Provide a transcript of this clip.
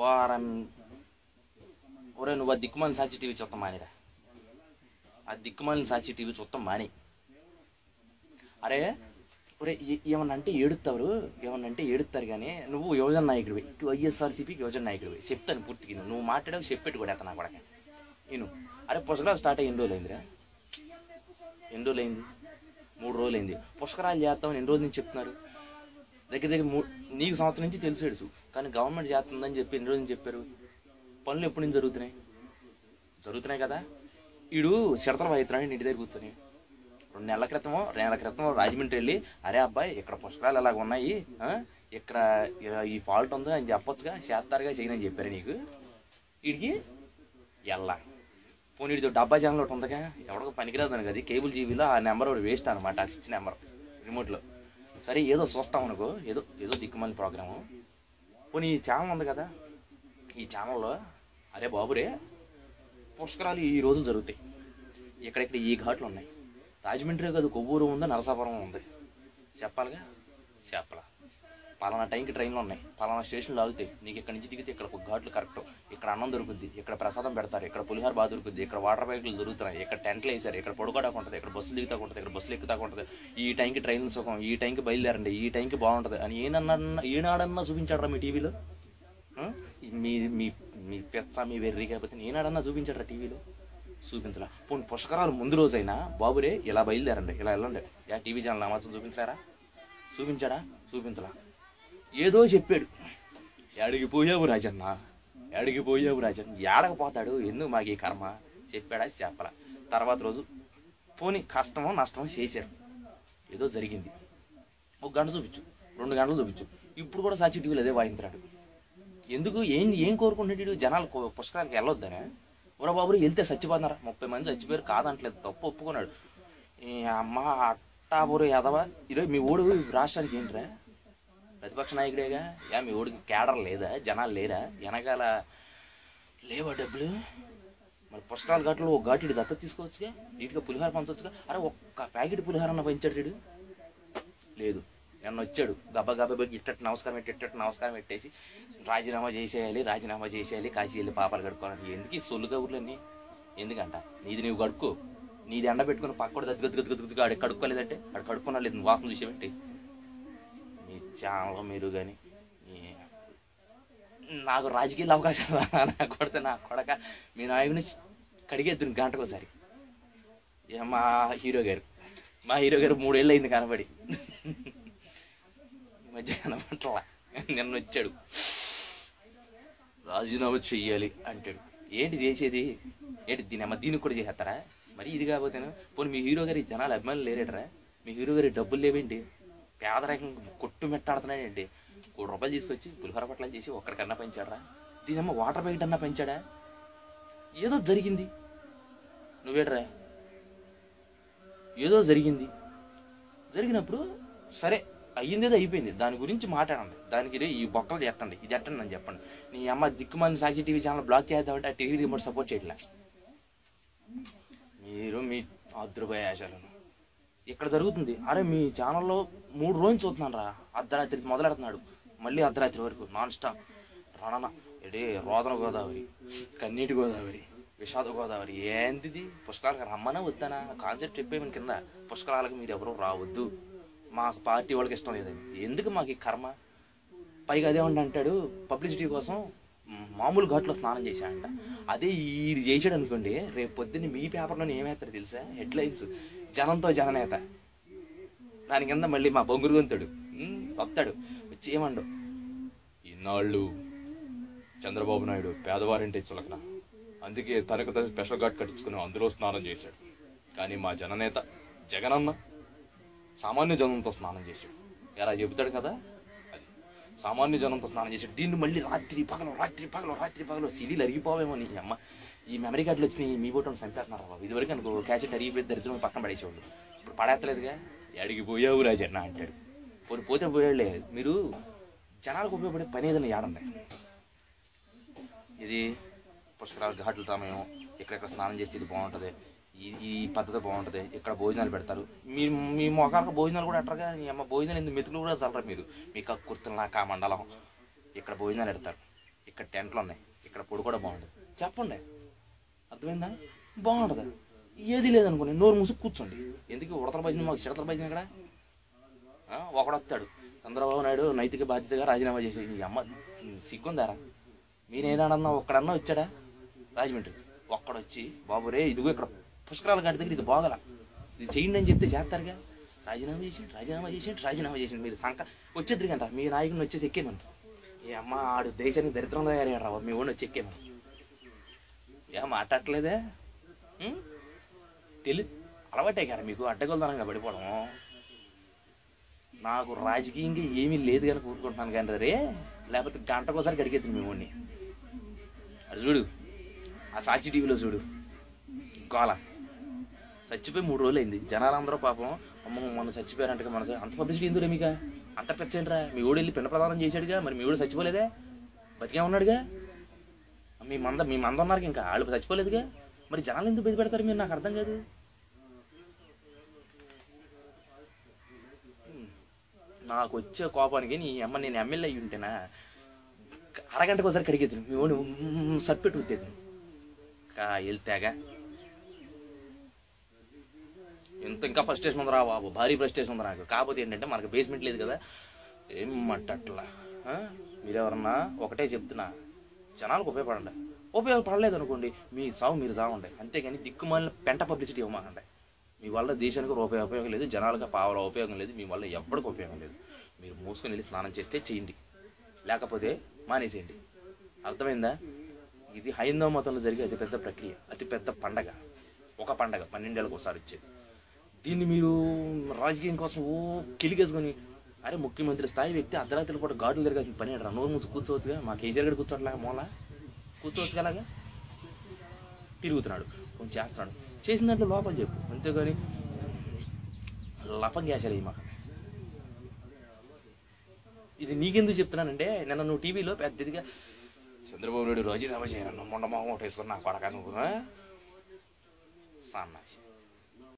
వారం ఒరే నువ్వు ఆ దిక్కుమాలిన సాక్షి టీవీ చూస్తాం మానేరా. ఆ దిక్కుమాలిన సాక్షి టీవీ చూస్తాం మాని. అరే ఒరే ఏమన్నా అంటే ఏడుస్తారు కానీ నువ్వు యువజన నాయకుడివి, వైఎస్ఆర్సీపీకి యువజన నాయకుడివి. చెప్తాను పూర్తిగా, నువ్వు మాట్లాడావు చెప్పెట్టు కూడా ఎత్తా నా కూడా నేను. అరే పుష్కరాలు స్టార్ట్ అయ్యి ఎన్ని రోజులు అయిందిరా? 3 రోజులు అయింది. పుష్కరాలు చేస్తామని ఎన్ని రోజుల నుంచి చెప్తున్నారు? దగ్గర నీకు సంవత్సరం నుంచి తెలిసేడుసు, కానీ గవర్నమెంట్ చేస్తుందని చెప్పి ఎన్ని రోజుల నుంచి చెప్పారు? పనులు ఎప్పటి నుంచి జరుగుతున్నాయి కదా. వీడు చిడతలు వాయిస్తున్నాడు ఇంటి దగ్గర కూర్చొని. 2 నెలల క్రితం రాజమండ్రి వెళ్ళి, అరే అబ్బాయి ఇక్కడ పుష్కరాలు అలాగ ఉన్నాయి, ఇక్కడ ఈ ఫాల్ట్ ఉందో అని చెప్పొచ్చుగా, చేస్తారుగా చేయనని చెప్పారు నీకు. వీడికి ఎల్లా పోనీ వీడితో డబ్బా ఛానల్ ఒకటి ఉందిగా, ఎవడో పనికిరాదు అని కదా, కేబుల్ జీబీలో ఆ నెంబర్ ఒకటి వేస్ట్ అనమాట, ఆ స్విచ్ నెంబర్ రిమోట్లో. సరే ఏదో చూస్తాం అనుకో, ఏదో దిక్కుమల్లి ప్రోగ్రాము. పోనీ ఈ ఛానల్ ఉంది కదా, ఈ ఛానల్లో అరే బాబురే పుష్కరాలు ఈ రోజు జరుగుతాయి, ఇక్కడెక్కడ ఈ ఘాట్లు ఉన్నాయి, రాజమండ్రి కాదు కొవ్వూరు ఉంది, నరసాపురం ఉంది, చెప్పాలిగా. చెప్పలా పలానా టైంకి ట్రైన్లు ఉన్నాయి, పలానా స్టేషన్లు ఆగుతాయి, నీకు ఇక్కడ నుంచి దిగితే ఇక్కడ ఘాట్లు కరెక్ట్, ఇక్కడ అన్నం దొరుకుద్ది, ఇక్కడ ప్రసాదం పెడతారు, ఇక్కడ పులిహార బాగా దొరుకుద్ది, ఇక్కడ వాటర్ బైకులు దొరుకుతున్నాయి, ఇక్కడ టెంట్లు వేసారు, ఇక్కడ పడుకోవడానికి ఉంటుంది, ఇక్కడ బస్సులు దిగుతా ఉంటుంది, ఇక్కడ బస్సులు ఎక్కుతా ఉంటుంది, ఈ టైంకి ట్రైన్లు సుఖం, ఈ టైంకి బయలుదేరండి, ఈ టైంకి బాగుంటుంది అని ఏనాడన్నా చూపించాడరా మీ టీవీలో? మీ పెచ్చ మీ వెర్రి కాకపోతే ఏనాడన్నా చూపించాడరా టీవీలో? చూపించరా. పోనీ పుష్కరాలు ముందు రోజైనా బాబురే ఇలా బయలుదేరండి, ఇలా వెళ్ళండి, టీవీ ఛానల్ మాత్రం చూపించారా? చూపించరా. ఏదో చెప్పాడు, ఎడికి పోయావు రాజన్న, ఏడకపోతాడు, ఎందుకు మాకు ఈ కర్మ? చెప్పలా. తర్వాత రోజు పోనీ కష్టమో నష్టమో చేశారు, ఏదో జరిగింది, 1 గంట చూపించు, 2 గంటలు చూపించు. ఇప్పుడు కూడా సాక్షి టీవీలో అదే వాయించాడు. ఎందుకు? ఏం కోరుకుంటున్నాడు? జనాలు పుష్కరానికి వెళ్ళొద్దనే. ఊరా బాబురు వెళ్తే చచ్చిపోతున్నారా? 30 మంది చచ్చిపోయారు, కాదంటలేదు, తప్పు ఒప్పుకున్నాడు. అమ్మ అట్టాబురు యాదవ. ఈరోజు మీ ఓడు రాష్ట్రానికి ఏంటిరా? ప్రతిపక్ష నాయకుడేగా. మీ ఓడికి కేడర్ లేదా? జనాలు లేరా? వెనకాల లేవా డబ్బులు? మరి పుష్కరాల ఘాట్లో ఒక ఘాటు దత్తత తీసుకోవచ్చుగా, నీట్గా పులిహార పంచవచ్చుగా. అరే ఒక్క ప్యాకెట్ పులిహార అన్న పంచాడు వీడు? లేదు. నన్ను వచ్చాడు గబ్బా ఇట్టట్టు నమస్కారం పెట్టేసి రాజీనామా చేసేయాలి, కాశీ వెళ్ళి పాపాలు కడుక్కోవాలని. ఎందుకు ఈ సొల్లు కబుర్లన్నీ? ఎందుకంట నీది నువ్వు కడుక్కో, నీది ఎండ పెట్టుకుని పక్కడు గద్దు ఆడికి కడుక్కోలేదంటే ఆడు కడుక్కున్నా లేదు, నువ్వు వాసన చూసేబెట్టి మీ ఛానల్ మీరు. కానీ నాకు రాజకీయ అవకాశాలు నాకు కొడితే నా కొడక మీ నాయకుని కడిగేద్దును గంటకోసారి. మా హీరో గారు 3 ఏళ్ళు అయింది కనబడి, మధ్య కనబట్లా. నిన్న వచ్చాడు రాజీనామా చెయ్యాలి అంటాడు. ఏంటి చేసేది? దీనికి కూడా చేసేస్తారా? మరి ఇది కాకపోతేను. పోనీ మీ హీరో గారి జనాలు అభిమానులు లేరేటరా? మీ హీరో గారి డబ్బులు లేవేంటి? పేదరికం కొట్టు మెట్టాడుతున్నాడేంటి? 1 రూపాయలు తీసుకొచ్చి పులిహోర పట్ల చేసి ఒక్కడికన్నా పెంచాడరా? దీనమ్మ వాటర్ ప్యాకెట్ అన్నా పెంచాడా? ఏదో జరిగింది, నువ్వేట్రా? ఏదో జరిగినప్పుడు సరే అయ్యిందేదో అయిపోయింది, దాని గురించి మాట్లాడండి, దానికి ఈ బొక్కలు ఇది ఎట్టండి అని చెప్పండి. నీ అమ్మ దిక్కుమాలిన సాక్షి టీవీ ఛానల్ బ్లాక్ చేద్దామంటే ఆ టీవీ రిమోట్ సపోర్ట్ చేయట్లే. మీరు మీ అదృభయాశాలను ఇక్కడ జరుగుతుంది. అరే మీ ఛానల్లో 3 రోజులు చూస్తున్నాను రా, అర్ధరాత్రి మొదలెడుతున్నాడు, మళ్ళీ అర్ధరాత్రి వరకు నాన్ స్టాప్ రణన. రోదన గోదావరి, కన్నీటి గోదావరి, విషాద గోదావరి. ఏంటిది? పుష్కరాలకు రమ్మనా వద్దనా? కాన్సెప్ట్ చెప్పేమని కింద, పుష్కరాలకు మీరు ఎవరు రావద్దు, మాకు పార్టీ వాళ్ళకి ఇష్టం లేదని. ఎందుకు మాకు ఈ కర్మ? పైగా అదేమంటే అంటాడు పబ్లిసిటీ కోసం మామూలు ఘాట్లో స్నానం చేశాడంట. అదే ఈడు చేసాడు అనుకోండి, రేపు పొద్దున్న మీ పేపర్లో ఏమేస్తారు తెలుసా? హెడ్లైన్స్, జనంతో జననేత. దాని కింద మళ్ళీ మా బొంగురు గొంతుడు వస్తాడు, వచ్చి ఏమండు, ఇన్నాళ్ళు చంద్రబాబు నాయుడు పేదవారింటి చులకన, అందుకే తనకు తన స్పెషల్ ఘాట్ కట్టించుకుని అందులో స్నానం చేశాడు. కానీ మా జననేత జగనన్న సామాన్య జనంతో స్నానం చేశాడు. ఎలా చెబుతాడు కదా, అది సామాన్య జనంతో స్నానం చేశాడు. దీన్ని మళ్ళీ రాత్రి పగలు సిడీలు అరిగిపోవేమో. నీ అమ్మ ఈ మెమరీ కార్డులు వచ్చినాయి, మీ బోటం చంపేస్తున్నారు బాబు. ఇదివరకు అనుకో క్యాసెట్ అరిగిపోయి దరిద్రం పక్కన పడేసేవాళ్ళు, ఇప్పుడు పడేస్తలేదుగా. ఎడికి పోయావు రాజన్న అంటాడు. పోతే పోయాడులే. మీరు జనాలకు ఉపయోగపడే పని ఏదైనా ఏడండి. ఇది పుష్కరాల ఘాట్లు తామేమో ఎక్కడెక్కడ స్నానం చేస్తే ఇది బాగుంటుంది, ఈ పద్ధతి బాగుంటుంది, ఇక్కడ భోజనాలు పెడతారు. మీ మొఖాలకు భోజనాలు కూడా ఎట్టరుగా. నీ అమ్మ భోజనాలు ఎందుకు మెతుకులు కూడా చల్లరు మీరు, మీ కక్కుర్తులు నా కా మండలం. ఇక్కడ భోజనాలు పెడతారు, ఇక్కడ టెంట్లు ఉన్నాయి, ఇక్కడ పొడి కూడా బాగుంటుంది. చెప్పండి, అర్థమైందా? బాగుంటుంది. ఏది లేదనుకోండి, నోరు మూసుకు కూర్చోండి. ఎందుకు ఉడతల భజన, మాకు చిడతల భజన ఇక్కడ. ఒకడొస్తాడు, చంద్రబాబు నాయుడు నైతిక బాధ్యతగా రాజీనామా చేసి, ఈ అమ్మ సిగ్గుందారా? మీరేనాడన్నా ఒక్కడన్నా వచ్చాడా రాజమండ్రి? ఒక్కడొచ్చి బాబు రే ఇదిగో ఇక్కడ పుష్కరాల గాడి దగ్గర ఇది బాగల, ఇది చేయండి అని చెప్తే చేస్తారుగా. రాజీనామా చేసి మీరు వచ్చేద్దరు కంట మీ నాయకుని వచ్చేది ఎక్కేమని. ఏ అమ్మ ఆడు దేశానికి దరిద్రంగా తయారయ్యాడు రా మీ ఓడి వచ్చి ఎక్కేమని. మాట్లాడలేదే అలవాటే కదా మీకు అడ్డగొల్దానంగా పడిపోవడం. నాకు రాజకీయంగా ఏమీ లేదు కానీ కూరుకుంటున్నాను కానీ రే, లేకపోతే గంటకోసారి గడిగెత్తుంది మీ ఓడిని. అది చూడు, ఆ సాక్షి టీవీలో చూడు గోల. చచ్చిపోయి 3 రోజులు అయింది. జనాలందరూ పాపం అమ్మ మొన్న చచ్చిపోయారంటే మన అంత పబ్లిసిటీ ఎందుకు మీక? అంత పెంచండిరా. మీ ఊడు వెళ్ళి పిండ ప్రదానం చేశాడుగా, మరి మీ ఊడు చచ్చిపోలేదే, బతికే ఉన్నాడుగా. మీ మంద ఉన్నారు ఇంకా, వాళ్ళు చచ్చిపోలేదుగా. మరి జనాలు ఎందుకు బయట పెడతారు మీరు? నాకు అర్థం కాదు. నాకు వచ్చే కోపానికి నీ అమ్మ నేను ఎమ్మెల్యే అయ్యి ఉంటేనా అరగంటకు ఒకసారి కడిగేది మీ ఓడి సర్పెట్టు ఉత్తేది వెళ్తాగా. ఇంకా ఫ్రస్ట్రేషన్ ఉందిరా బాబు, భారీ ఫ్రస్ట్రేషన్ ఉంది నాకు. కాకపోతే ఏంటంటే మనకు బేస్మెంట్ లేదు కదా, ఏం మట్టట్లా. మీరెవరన్నా ఒకటే చెప్తున్నా, జనాలకు ఉపయోగపడలేదు అనుకోండి, మీ సాగు మీరు సాగుండే. అంతేగాని దిక్కుమాలిన పెంట పబ్లిసిటీ ఇవ్వమాకండి. మీ వల్ల దేశానికి ఉపయోగం లేదు, జనాలకు పావుల ఉపయోగం లేదు, మీ వల్ల ఎప్పటికి ఉపయోగం లేదు. మీరు మూసుకొని వెళ్ళి స్నానం చేస్తే చేయండి, లేకపోతే మానేసేయండి. అర్థమైందా? ఇది హైందవ మతంలో జరిగే అతిపెద్ద ప్రక్రియ, అతిపెద్ద పండగ. ఒక పండగ 12 ఏళ్ళకి ఒకసారి వచ్చేది. దీన్ని మీరు రాజకీయం కోసం కిలిగేసుకొని, అరే ముఖ్యమంత్రి స్థాయి వ్యక్తి అర్ధరాత్రి పూట గాడులు తిరగాల్సిన పని అంటారా? నోరు మూసి కూర్చోవచ్చుగా. మా కేసీఆర్ గడు కూర్చోట్లేక మూల కూర్చోవచ్చు అలాగా. తిరుగుతున్నాడు, కొంచెం చేస్తున్నాడు, చేసిన దాంట్లో లోపల చెప్పు, అంతేగాని లపం గ్యాసాలి మాకు. ఇది నీకెందుకు చెప్తున్నానంటే, నిన్న నువ్వు టీవీలో పెద్దదిగా చంద్రబాబు నాయుడు రాజీనామా చేయను మొండ మొహం ఒకటి వేసుకుని నా కొడక నువ్వు సన్నాసి.